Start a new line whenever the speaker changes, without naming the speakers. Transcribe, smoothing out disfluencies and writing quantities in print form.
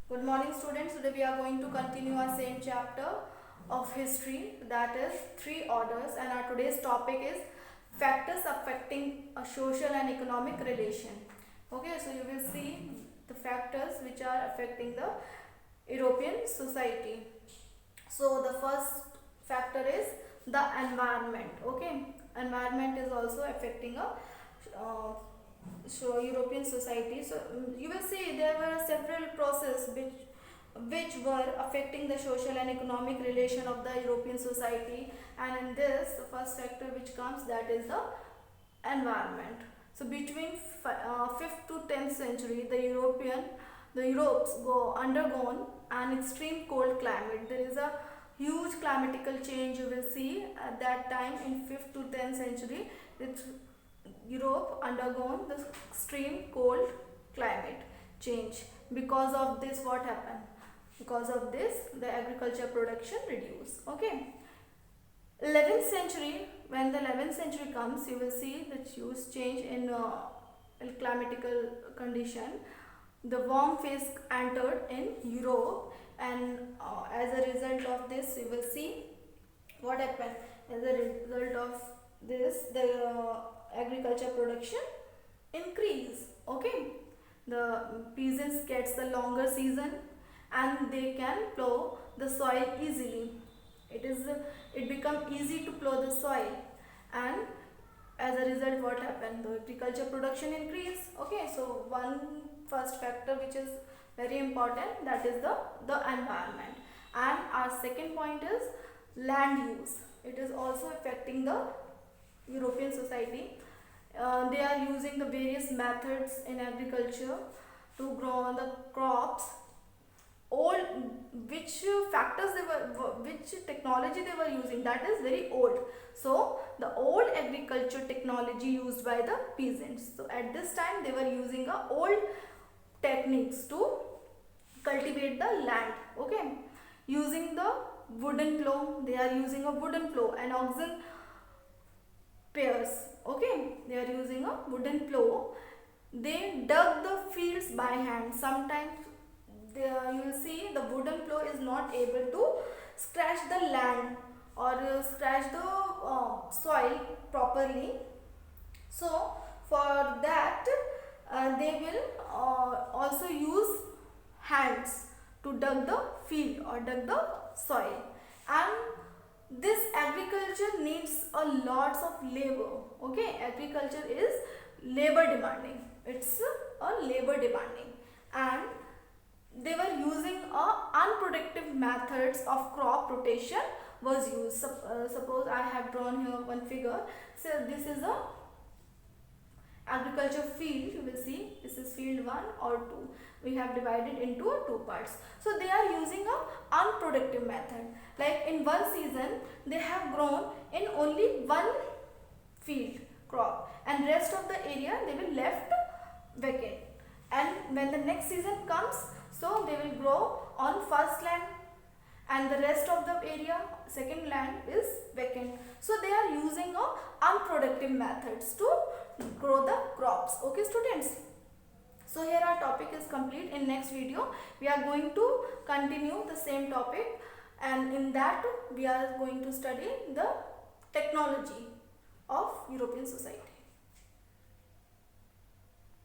Good morning, students. Today we are going to continue our same chapter of history, that is three orders, and our today's topic is factors affecting a social and economic relation. Okay, so you will see the factors which are affecting the European society. So the first factor is the environment. Okay, environment is also affecting a European society. So you will see there were several processes which were affecting the social and economic relation of the European society, and in this the first factor which comes, that is the environment. So between 5th to 10th century, the Europes go undergone an extreme cold climate. There is a huge climatical change you will see at that time in 5th to 10th century. It's Europe undergone the extreme cold climate change. Because of this, what happened? Because of this, the agriculture production reduced. Okay. 11th century, when the 11th century comes, you will see the huge change in climatical condition. The warm phase entered in Europe, and as a result of this, you will see what happened. As a result of this, the agriculture production increase. Okay, the peasants gets the longer season and they can plow the soil easily. It become easy to plow the soil, and as a result, what happened? The agriculture production increase. Okay, so one first factor which is very important, that is the environment. And our second point is land use. It is also affecting the European society. They are using the various methods in agriculture to grow the crops. Old, which factors they were, which technology they were using, that is very old. So the old agriculture technology used by the peasants. So at this time they were using a old techniques to cultivate the land. Okay, using the wooden plow. They are using a wooden plow and oxen pairs. Okay, they are using a wooden plow. They dug the fields by hand. Sometimes you will see the wooden plow is not able to scratch the land or scratch the soil properly. So for that, they will also use hands to dug the field or dug the soil. And this agriculture needs a lots of labor. Okay, agriculture is labor demanding. It's a labor demanding, and they were using unproductive methods of crop rotation was used. Suppose I have drawn here one figure. So this is a agriculture field. You will see this is field 1 or 2. We have divided into two parts. So they are using a unproductive method. Like in one season they have grown in only one field crop, and rest of the area they will left vacant. And when the next season comes, so they will grow on first land, and the rest of the area, second land, is vacant. So they are using unproductive methods to grow the crops. Okay, students. So here our topic is complete. In next video we are going to continue the same topic, and in that we are going to study the technology of European society.